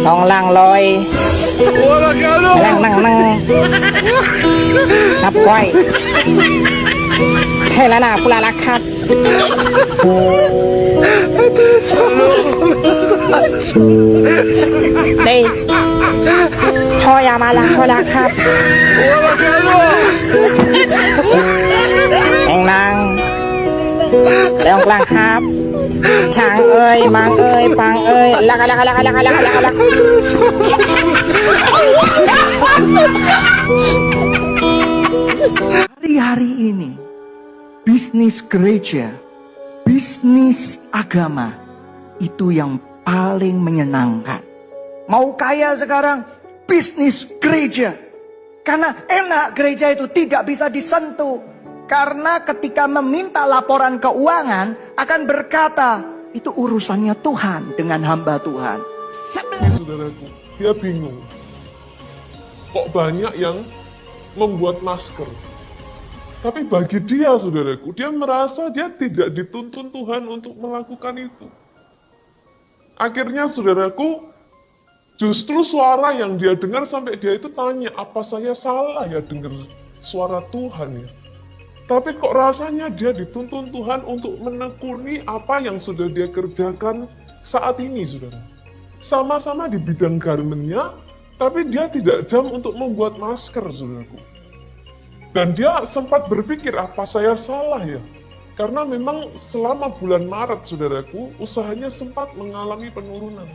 Nong lang loy lang nang nang Ngap quay Thế là nào pula lakap Đây Thôi à mà lạc thôi lakap Anh lang Đeo lang khắp Chàng ơi, mang ơi, pang ơi Laka. Hari-hari ini bisnis gereja, bisnis agama itu yang paling menyenangkan. Mau kaya sekarang, bisnis gereja. Karena enak, gereja itu tidak bisa disentuh. Karena ketika meminta laporan keuangan akan berkata, itu urusannya Tuhan dengan hamba Tuhan. Saudaraku, dia bingung. Kok banyak yang membuat masker? Tapi bagi dia, saudaraku, dia merasa dia tidak dituntun Tuhan untuk melakukan itu. Akhirnya, saudaraku, justru suara yang dia dengar sampai dia itu tanya, apa saya salah ya dengar suara Tuhan ya? Tapi kok rasanya dia dituntun Tuhan untuk menekuni apa yang sudah dia kerjakan saat ini, saudara. Sama-sama di bidang garmennya, tapi dia tidak jam untuk membuat masker, saudaraku. Dan dia sempat berpikir, apa saya salah ya? Karena memang selama bulan Maret, saudaraku, usahanya sempat mengalami penurunan.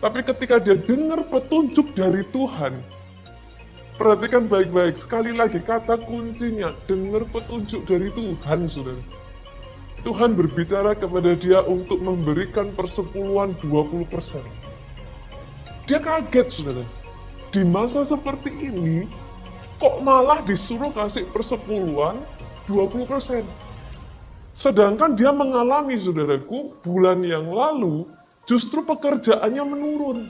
Tapi ketika dia dengar petunjuk dari Tuhan, perhatikan baik-baik, sekali lagi kata kuncinya, dengar petunjuk dari Tuhan, saudara. Tuhan berbicara kepada dia untuk memberikan persepuluhan 20%. Dia kaget, saudara. Di masa seperti ini, kok malah disuruh kasih persepuluhan 20%. Sedangkan dia mengalami, saudaraku, bulan yang lalu, justru pekerjaannya menurun.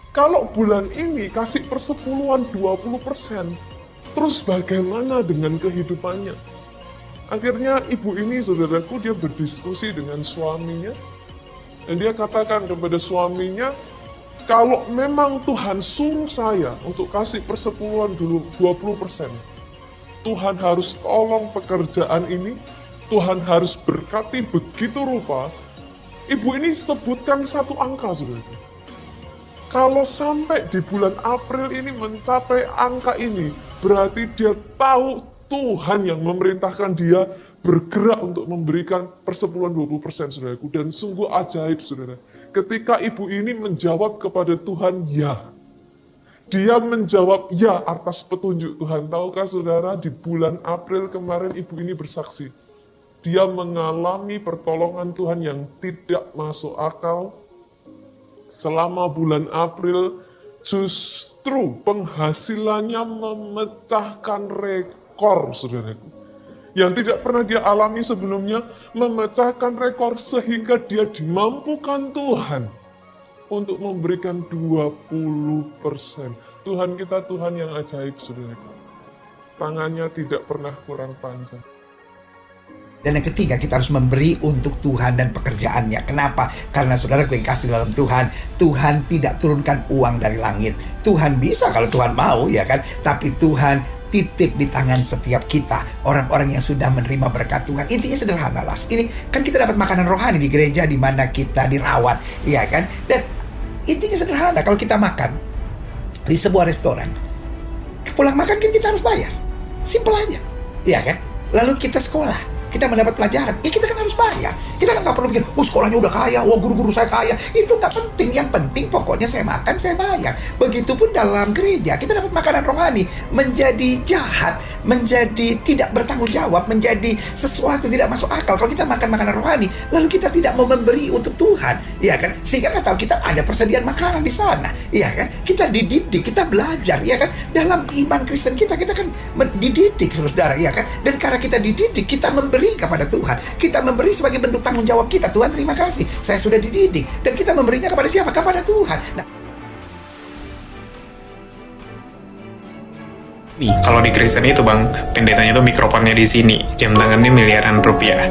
Kalau bulan ini kasih persepuluhan 20%, terus bagaimana dengan kehidupannya? Akhirnya ibu ini, saudaraku, dia berdiskusi dengan suaminya. Dan dia katakan kepada suaminya, kalau memang Tuhan suruh saya untuk kasih persepuluhan dulu 20%, Tuhan harus tolong pekerjaan ini, Tuhan harus berkati begitu rupa. Ibu ini sebutkan satu angka, saudaraku. Kalau sampai di bulan April ini mencapai angka ini, berarti dia tahu Tuhan yang memerintahkan dia bergerak untuk memberikan persepuluhan 20%, saudaraku. Dan sungguh ajaib, saudara. Ketika ibu ini menjawab kepada Tuhan, ya. Dia menjawab ya atas petunjuk Tuhan. Tahukah saudara, di bulan April kemarin ibu ini bersaksi. Dia mengalami pertolongan Tuhan yang tidak masuk akal. Selama bulan April, justru penghasilannya memecahkan rekor, saudaraku. Yang tidak pernah dia alami sebelumnya, memecahkan rekor sehingga dia dimampukan Tuhan untuk memberikan 20%. Tuhan kita Tuhan yang ajaib, saudaraku. Tangannya tidak pernah kurang panjang. Dan yang ketiga, kita harus memberi untuk Tuhan dan pekerjaannya. Kenapa? Karena saudara yang kasih dalam Tuhan, Tuhan tidak turunkan uang dari langit. Tuhan bisa kalau Tuhan mau, ya kan? Tapi Tuhan titip di tangan setiap kita, orang-orang yang sudah menerima berkat Tuhan. Intinya sederhana lah. Ini kan kita dapat makanan rohani di gereja di mana kita dirawat, ya kan? Dan intinya sederhana, kalau kita makan di sebuah restoran, pulang makan kan kita harus bayar. Simpel aja, ya kan? Lalu kita sekolah, kita mendapat pelajaran, kita kan harus bayar. Kita kan nggak perlu pikir, sekolahnya udah kaya, guru-guru saya kaya. Itu nggak penting. Yang penting pokoknya saya makan, saya bayar. Begitupun dalam gereja, kita dapat makanan rohani. Menjadi jahat, menjadi tidak bertanggung jawab, menjadi sesuatu tidak masuk akal. Kalau kita makan makanan rohani, lalu kita tidak mau memberi untuk Tuhan, ya kan? Sehingga kata kita ada persediaan makanan di sana, ya kan? Kita dididik, kita belajar, ya kan? Dalam iman Kristen kita kan dididik, saudara, ya kan? Dan karena kita dididik, kita memberi kepada Tuhan. Kita memberi sebagai bentuk tanggung jawab kita. Tuhan, terima kasih, saya sudah dididik. Dan kita memberinya kepada siapa? Kepada Tuhan. Nah, nih, kalau di Kristen itu bang, pendetanya tuh mikrofonnya di sini, jam tangannya miliaran rupiah.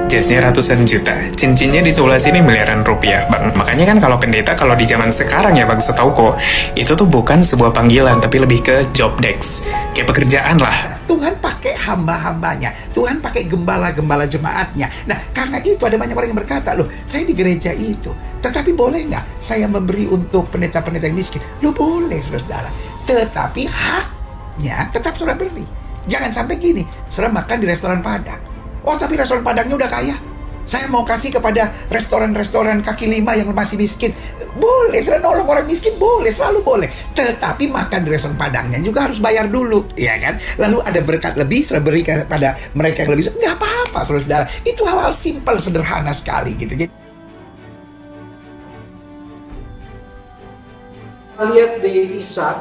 Jasnya ratusan juta, cincinnya di sebelah sini miliaran rupiah, Bang. Makanya kan kalau pendeta, kalau di zaman sekarang ya Bang, setauku, itu tuh bukan sebuah panggilan, tapi lebih ke job desk. Kayak pekerjaan lah. Tuhan pakai hamba-hambanya, Tuhan pakai gembala-gembala jemaatnya. Nah, karena itu ada banyak orang yang berkata, loh, saya di gereja itu, tetapi boleh nggak saya memberi untuk pendeta-pendeta yang miskin? Loh, boleh, saudara. Tetapi haknya tetap saudara beri. Jangan sampai gini, saudara makan di restoran Padang. Oh, tapi restoran Padangnya udah kaya. Saya mau kasih kepada restoran-restoran kaki lima yang masih miskin. Boleh, saudara nolong orang miskin, boleh, selalu boleh. Tetapi makan di restoran Padangnya juga harus bayar dulu, ya kan? Lalu ada berkat lebih, saudara beri kepada mereka yang lebih. Nggak apa-apa, saudara. Itu hal-hal simpel, sederhana sekali gitu. Jadi, lihat di Ishak,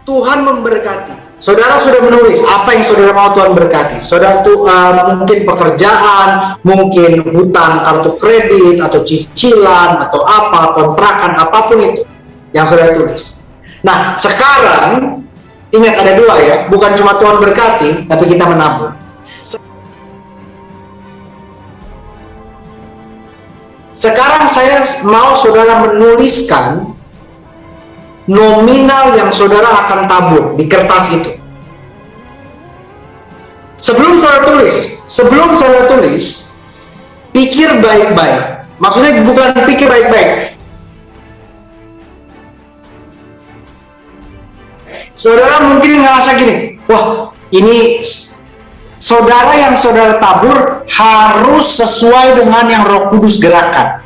Tuhan memberkati. Saudara sudah menulis apa yang saudara mau Tuhan berkati. Saudara tuh mungkin pekerjaan, mungkin hutang kartu kredit atau cicilan atau apa, kontrakan, apapun itu yang saudara tulis. Nah, sekarang ingat ada dua ya, bukan cuma Tuhan berkati, tapi kita menabur. Sekarang saya mau saudara menuliskan nominal yang saudara akan tabur di kertas itu. Sebelum saudara tulis, pikir baik-baik. Maksudnya bukan pikir baik-baik. Saudara mungkin ngerasa gini, wah, ini saudara yang saudara tabur harus sesuai dengan yang Roh Kudus gerakkan.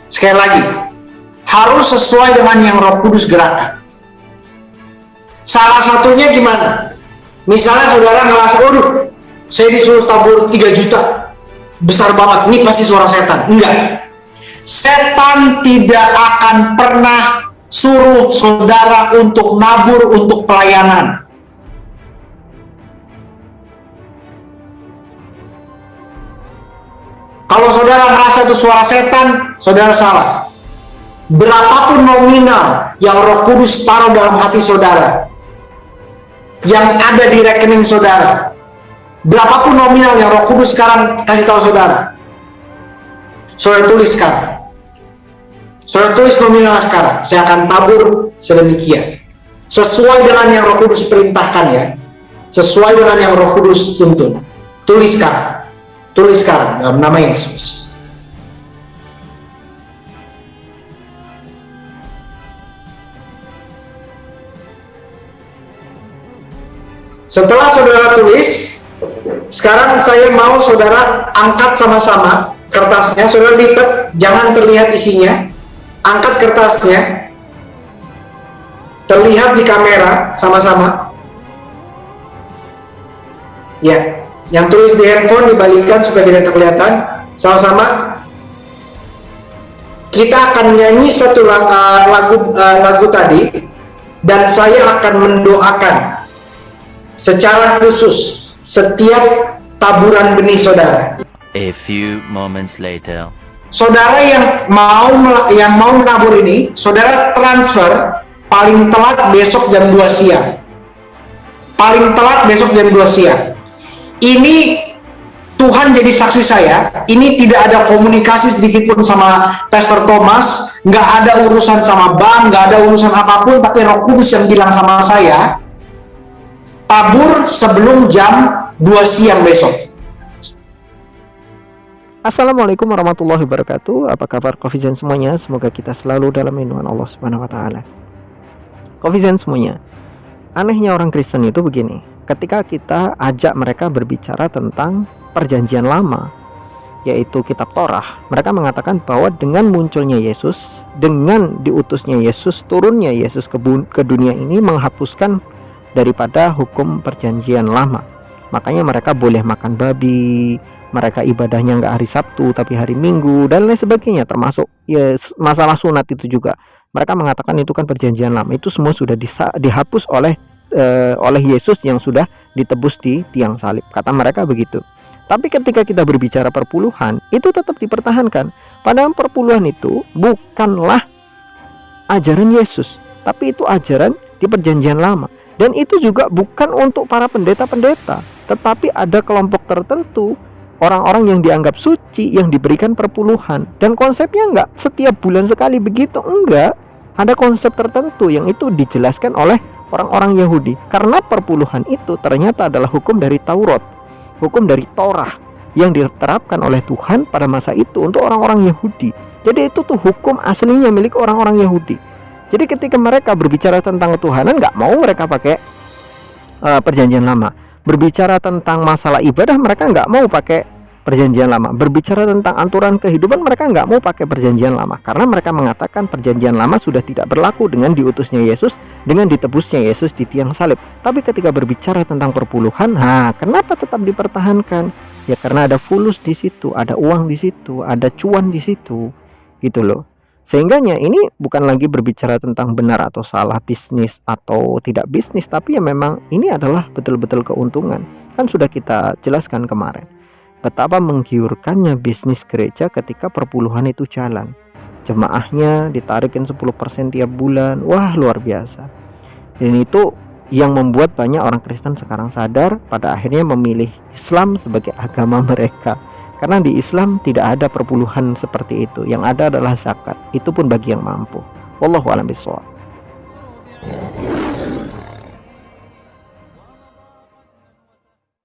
Sekali lagi, harus sesuai dengan yang Roh Kudus gerakkan. Salah satunya gimana? Misalnya saudara ngerasa, waduh, saya disuruh tabur 3 juta. Besar banget, ini pasti suara setan. Enggak. Setan tidak akan pernah suruh saudara untuk nabur untuk pelayanan. Kalau saudara merasa itu suara setan, saudara salah. Berapapun nominal yang Roh Kudus taruh dalam hati saudara, yang ada di rekening saudara, berapapun nominal yang Roh Kudus sekarang kasih tahu saudara, saudara tulis sekarang. Saudara tulis nominal sekarang. Saya akan tabur sedemikian, sesuai dengan yang Roh Kudus perintahkan ya, sesuai dengan yang Roh Kudus tuntun. Tulis sekarang. Tulis sekarang dalam nama Yesus. Setelah saudara tulis, sekarang saya mau saudara angkat sama-sama kertasnya. Saudara lipat, jangan terlihat isinya. Angkat kertasnya, terlihat di kamera sama-sama. Ya. Yang tulis di handphone dibalikkan supaya tidak kelihatan. Sama-sama. Kita akan nyanyi satu lagu tadi, dan saya akan mendoakan secara khusus setiap taburan benih saudara. A few moments later. Saudara yang mau menabur ini, saudara transfer paling telat besok jam 2 siang. Paling telat besok jam 2 siang. Ini Tuhan jadi saksi saya, ini tidak ada komunikasi sedikit pun sama Pastor Thomas, nggak ada urusan sama bank, nggak ada urusan apapun, tapi Roh Kudus yang bilang sama saya, tabur sebelum jam 2 siang besok. Assalamualaikum warahmatullahi wabarakatuh. Apa kabar Coffeezen semuanya? Semoga kita selalu dalam lindungan Allah Subhanahu wa taala. Coffeezen semuanya. Anehnya orang Kristen itu begini. Ketika kita ajak mereka berbicara tentang perjanjian lama, yaitu kitab Torah, mereka mengatakan bahwa dengan munculnya Yesus, dengan diutusnya Yesus, turunnya Yesus ke dunia ini menghapuskan daripada hukum perjanjian lama. Makanya mereka boleh makan babi, mereka ibadahnya nggak hari Sabtu tapi hari Minggu dan lain sebagainya, termasuk ya masalah sunat itu juga. Mereka mengatakan itu kan perjanjian lama, itu semua sudah dihapus oleh Yesus yang sudah ditebus di tiang salib, kata mereka begitu. Tapi ketika kita berbicara perpuluhan, itu tetap dipertahankan. Padahal perpuluhan itu bukanlah ajaran Yesus, tapi itu ajaran di perjanjian lama. Dan itu juga bukan untuk para pendeta-pendeta, tetapi ada kelompok tertentu, orang-orang yang dianggap suci, yang diberikan perpuluhan. Dan konsepnya enggak setiap bulan sekali begitu, enggak. Ada konsep tertentu yang itu dijelaskan oleh orang-orang Yahudi. Karena perpuluhan itu ternyata adalah hukum dari Taurat, hukum dari Torah yang diterapkan oleh Tuhan pada masa itu untuk orang-orang Yahudi. Jadi itu tuh hukum aslinya milik orang-orang Yahudi. Jadi ketika mereka berbicara tentang ketuhanan, nggak mau mereka pakai perjanjian lama. Berbicara tentang masalah ibadah, mereka nggak mau pakai perjanjian lama. Berbicara tentang aturan kehidupan, mereka nggak mau pakai perjanjian lama. Karena mereka mengatakan perjanjian lama sudah tidak berlaku dengan diutusnya Yesus, dengan ditebusnya Yesus di tiang salib. Tapi ketika berbicara tentang perpuluhan, kenapa tetap dipertahankan? Ya karena ada fulus di situ, ada uang di situ, ada cuan di situ, gitu loh. Sehingganya ini bukan lagi berbicara tentang benar atau salah, bisnis atau tidak bisnis, tapi ya memang ini adalah betul-betul keuntungan. Kan sudah kita jelaskan kemarin betapa menggiurkannya bisnis gereja ketika perpuluhan itu jalan. Jemaahnya ditarikin 10% tiap bulan. Wah, luar biasa. Dan itu yang membuat banyak orang Kristen sekarang sadar, pada akhirnya memilih Islam sebagai agama mereka. Karena di Islam tidak ada perpuluhan seperti itu. Yang ada adalah zakat. Itu pun bagi yang mampu. Wallahu a'lam bishawab.